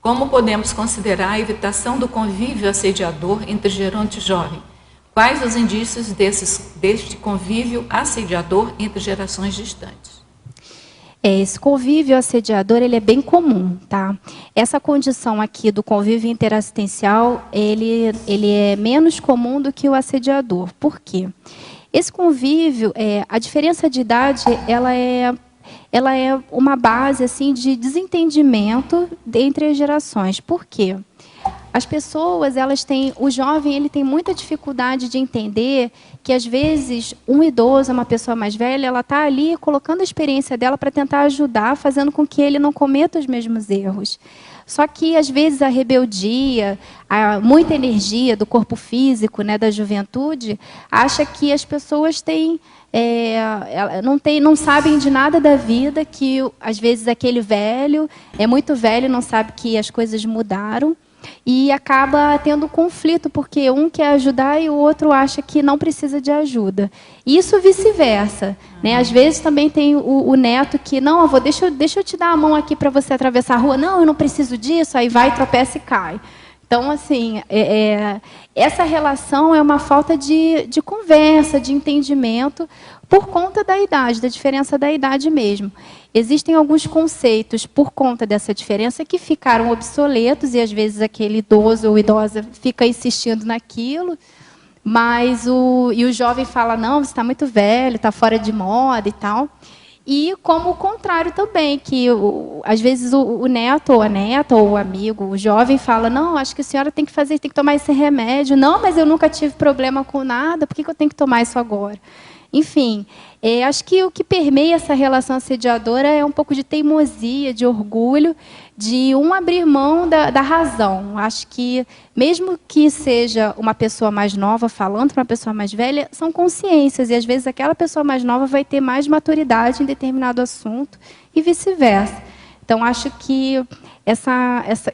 Como podemos considerar a evitação do convívio assediador entre geronte e jovem? Quais os indícios deste convívio assediador entre gerações distantes? Esse convívio assediador, ele é bem comum, tá? Essa condição aqui do convívio interassistencial, ele é menos comum do que o assediador. Por quê? Esse convívio, a diferença de idade, ela é uma base assim de desentendimento entre as gerações. Por quê? As pessoas, o jovem, ele tem muita dificuldade de entender que, às vezes, um idoso, uma pessoa mais velha, ela está ali colocando a experiência dela para tentar ajudar, fazendo com que ele não cometa os mesmos erros. Só que, às vezes, a rebeldia, muita energia do corpo físico, né, da juventude, acha que as pessoas não sabem de nada da vida, que, às vezes, aquele velho é muito velho, não sabe que as coisas mudaram, e acaba tendo conflito, porque um quer ajudar e o outro acha que não precisa de ajuda. Isso vice-versa, né? Às vezes também tem o neto que, não, avô, deixa eu te dar a mão aqui para você atravessar a rua. Não, eu não preciso disso. Aí vai, tropeça e cai. Então, assim, essa relação é uma falta de conversa, de entendimento, por conta da idade, da diferença da idade mesmo. Existem alguns conceitos, por conta dessa diferença, que ficaram obsoletos, e às vezes aquele idoso ou idosa fica insistindo naquilo, mas o jovem fala, não, você está muito velho, está fora de moda e tal. E como o contrário também, que às vezes o neto ou a neta ou o amigo, o jovem fala, não, acho que a senhora tem que tomar esse remédio. Não, mas eu nunca tive problema com nada, por que eu tenho que tomar isso agora? Enfim, acho que o que permeia essa relação assediadora é um pouco de teimosia, de orgulho, de um abrir mão da razão. Acho que, mesmo que seja uma pessoa mais nova falando para uma pessoa mais velha, são consciências, e às vezes aquela pessoa mais nova vai ter mais maturidade em determinado assunto, e vice-versa. Então, acho que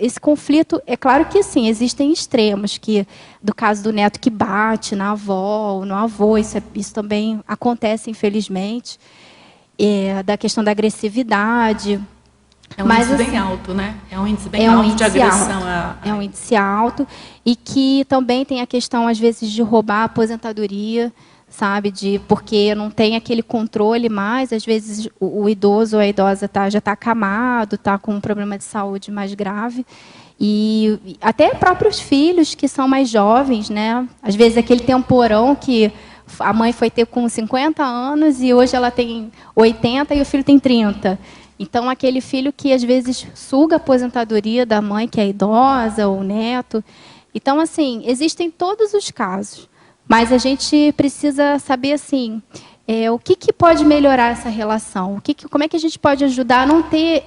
esse conflito, é claro que sim, existem extremos, que do caso do neto que bate na avó ou no avô, isso também acontece, infelizmente, da questão da agressividade. É um índice bem alto, né? É um índice bem alto de agressão. É um índice alto, e que também tem a questão, às vezes, de roubar a aposentadoria, sabe, porque não tem aquele controle mais, às vezes o idoso ou a idosa já está acamado, está com um problema de saúde mais grave, e até próprios filhos que são mais jovens, né? Às vezes aquele temporão que a mãe foi ter com 50 anos e hoje ela tem 80 e o filho tem 30. Então, aquele filho que às vezes suga a aposentadoria da mãe, que é idosa, ou o neto. Então, assim, existem todos os casos. Mas a gente precisa saber, assim, o que pode melhorar essa relação? Como é que a gente pode ajudar a não ter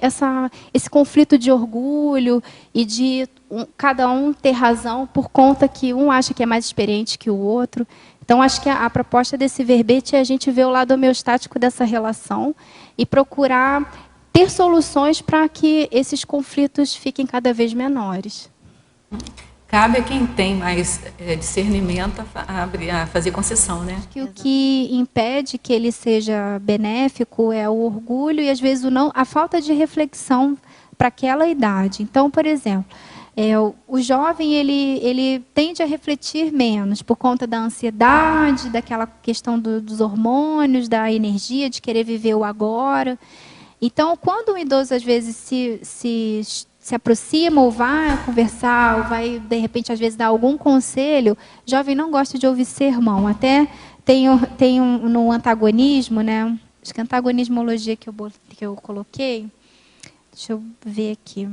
esse conflito de orgulho e de cada um ter razão por conta que um acha que é mais experiente que o outro? Então, acho que a proposta desse verbete é a gente ver o lado homeostático dessa relação e procurar ter soluções para que esses conflitos fiquem cada vez menores. Cabe a quem tem mais discernimento a fazer concessão, né? Que o que impede que ele seja benéfico é o orgulho e, às vezes, a falta de reflexão para aquela idade. Então, por exemplo, o jovem ele tende a refletir menos por conta da ansiedade, daquela questão dos hormônios, da energia de querer viver o agora. Então, quando o idoso, às vezes, se aproxima ou vai conversar, ou vai, de repente, às vezes, dar algum conselho, o jovem não gosta de ouvir sermão. Até tem no antagonismo, né? Acho que a antagonismologia que eu coloquei, deixa eu ver aqui.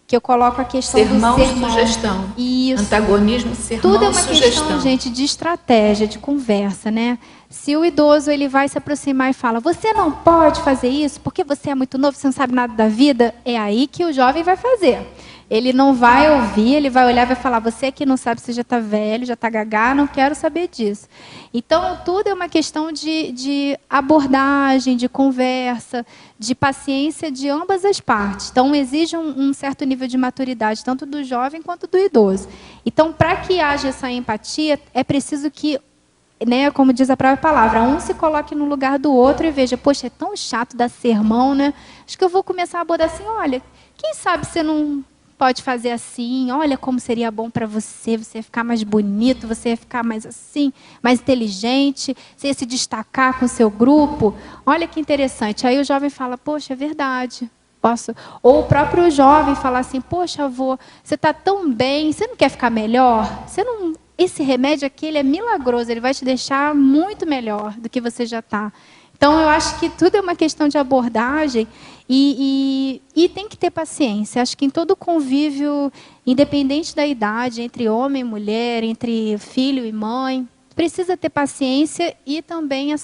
Que eu coloco a questão sermão do sermão. Sugestão. Isso. Antagonismo, sermão, tudo é uma sugestão. Questão, gente, de estratégia, de conversa, né? Se o idoso ele vai se aproximar e fala, você não pode fazer isso porque você é muito novo, você não sabe nada da vida, é aí que o jovem vai fazer. Ele não vai ouvir, ele vai olhar e vai falar, você que não sabe, você já está velho, já está gagá, não quero saber disso. Então, tudo é uma questão de abordagem, de conversa, de paciência de ambas as partes. Então, exige um certo nível de maturidade, tanto do jovem quanto do idoso. Então, para que haja essa empatia, é preciso que né, como diz a própria palavra, um se coloque no lugar do outro e veja, poxa, é tão chato dar sermão, né? Acho que eu vou começar a abordar assim, olha, quem sabe você não pode fazer assim, olha como seria bom para você, você ia ficar mais bonito, você ia ficar mais assim, mais inteligente, você ia se destacar com o seu grupo. Olha que interessante. Aí o jovem fala, poxa, é verdade. Posso? Ou o próprio jovem falar assim, poxa, avô, você está tão bem, você não quer ficar melhor? Você não... Esse remédio aqui ele é milagroso, ele vai te deixar muito melhor do que você já está. Então, eu acho que tudo é uma questão de abordagem e tem que ter paciência. Acho que em todo convívio, independente da idade, entre homem e mulher, entre filho e mãe, precisa ter paciência e também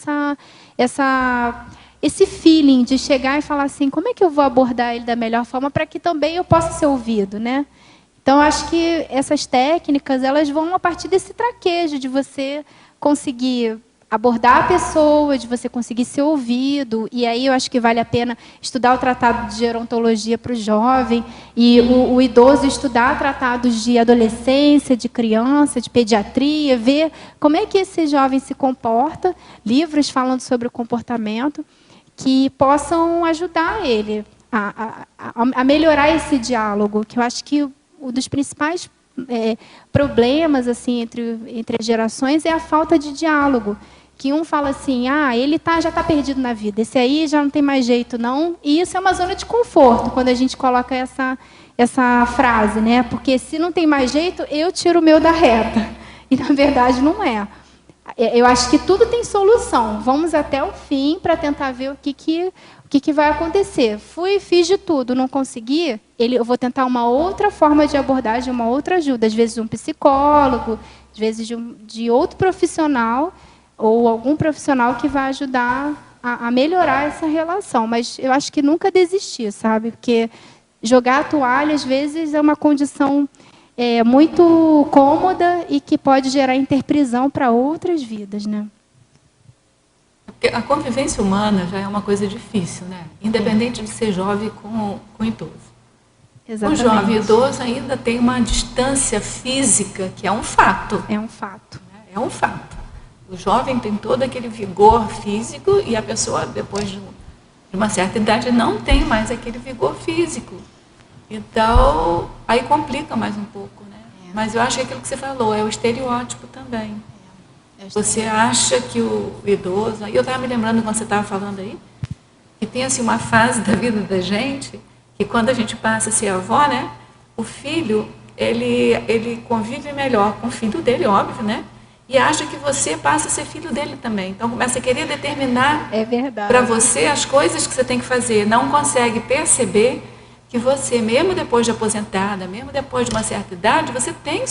esse feeling de chegar e falar assim, como é que eu vou abordar ele da melhor forma para que também eu possa ser ouvido, né? Então, acho que essas técnicas elas vão a partir desse traquejo de você conseguir abordar a pessoa, de você conseguir ser ouvido. E aí eu acho que vale a pena estudar o tratado de gerontologia para o jovem e o idoso estudar tratados de adolescência, de criança, de pediatria, ver como é que esse jovem se comporta, livros falando sobre o comportamento, que possam ajudar ele a melhorar esse diálogo, que eu acho que um dos principais problemas assim entre as gerações é a falta de diálogo. Que um fala assim, ele já está perdido na vida, esse aí já não tem mais jeito, não. E isso é uma zona de conforto, quando a gente coloca essa frase, né? Porque se não tem mais jeito, eu tiro o meu da reta. E, na verdade, não é. Eu acho que tudo tem solução. Vamos até o fim para tentar ver o que vai acontecer. Fiz de tudo, não consegui, eu vou tentar uma outra forma de abordagem, uma outra ajuda. Às vezes de um psicólogo, às vezes de outro profissional, ou algum profissional que vai ajudar a melhorar essa relação. Mas eu acho que nunca desistir, sabe? Porque jogar a toalha, às vezes, é uma condição muito cômoda e que pode gerar interprisão para outras vidas, né? Porque a convivência humana já é uma coisa difícil, né? Independente de ser jovem com idoso. Exatamente. O jovem e o idoso ainda tem uma distância física que é um fato. É um fato. É um fato. O jovem tem todo aquele vigor físico e a pessoa, depois de uma certa idade, não tem mais aquele vigor físico. Então, aí complica mais um pouco, né? Mas eu acho que aquilo que você falou é o estereótipo também. Você acha que o idoso... Eu estava me lembrando, quando você estava falando aí, que tem assim, uma fase da vida da gente, que quando a gente passa a ser avó, né? O filho, ele convive melhor com o filho dele, óbvio, né? E acha que você passa a ser filho dele também. Então, começa a querer determinar para você as coisas que você tem que fazer. Não consegue perceber que você, mesmo depois de aposentada, mesmo depois de uma certa idade, você tem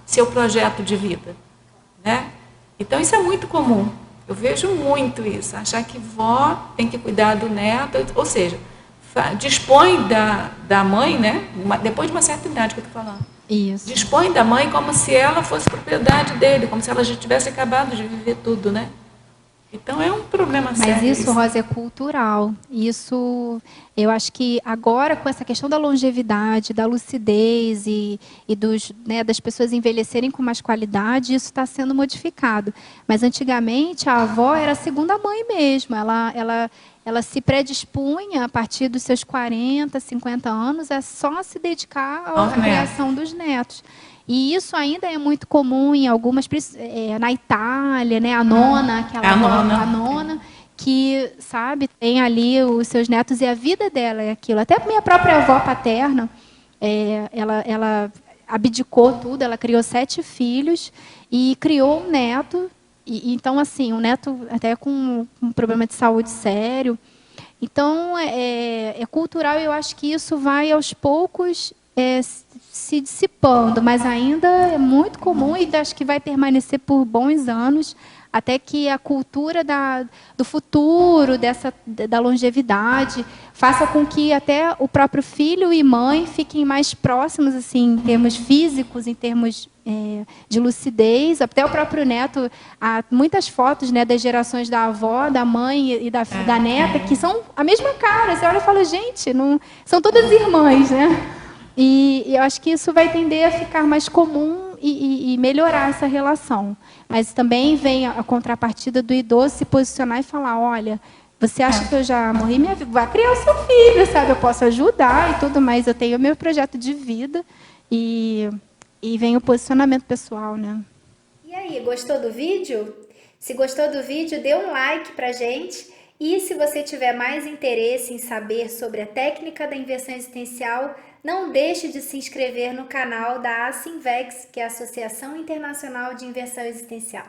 seu projeto de vida, né? Então, isso é muito comum. Eu vejo muito isso. Achar que vó tem que cuidar do neto, ou seja, dispõe da mãe, né? Depois de uma certa idade que eu estou falando. Isso. Dispõe da mãe como se ela fosse propriedade dele, como se ela já tivesse acabado de viver tudo, né? Então é um problema sério. Mas isso, Rosa, é cultural. Isso, eu acho que agora, com essa questão da longevidade, da lucidez e das pessoas envelhecerem com mais qualidade, isso está sendo modificado. Mas antigamente a avó era a segunda mãe mesmo. Ela se predispunha, a partir dos seus 40, 50 anos, a só se dedicar à criação dos netos. E isso ainda é muito comum em algumas, na Itália, né? A nona, a nona, que, sabe, tem ali os seus netos e a vida dela é aquilo. Até minha própria avó paterna, ela abdicou tudo, ela criou 7 filhos e criou um neto. Então, assim, um neto até com um problema de saúde sério. Então, é cultural, eu acho que isso vai aos poucos se dissipando, mas ainda é muito comum e acho que vai permanecer por bons anos, até que a cultura do futuro, da longevidade, faça com que até o próprio filho e mãe fiquem mais próximos, assim, em termos físicos, em termos de lucidez. Até o próprio neto, há muitas fotos, né, das gerações da avó, da mãe e da neta, que são a mesma cara. Você olha e fala, gente, são todas irmãs, né? E eu acho que isso vai tender a ficar mais comum e melhorar essa relação. Mas também vem a contrapartida do idoso se posicionar e falar, olha, você acha que eu já morri minha vida? Vai criar o seu filho, sabe? Eu posso ajudar e tudo mais. Eu tenho o meu projeto de vida e vem o posicionamento pessoal, né? E aí, gostou do vídeo? Se gostou do vídeo, dê um like pra gente. E se você tiver mais interesse em saber sobre a técnica da inversão existencial, não deixe de se inscrever no canal da Assimvex, que é a Associação Internacional de Inversão Existencial.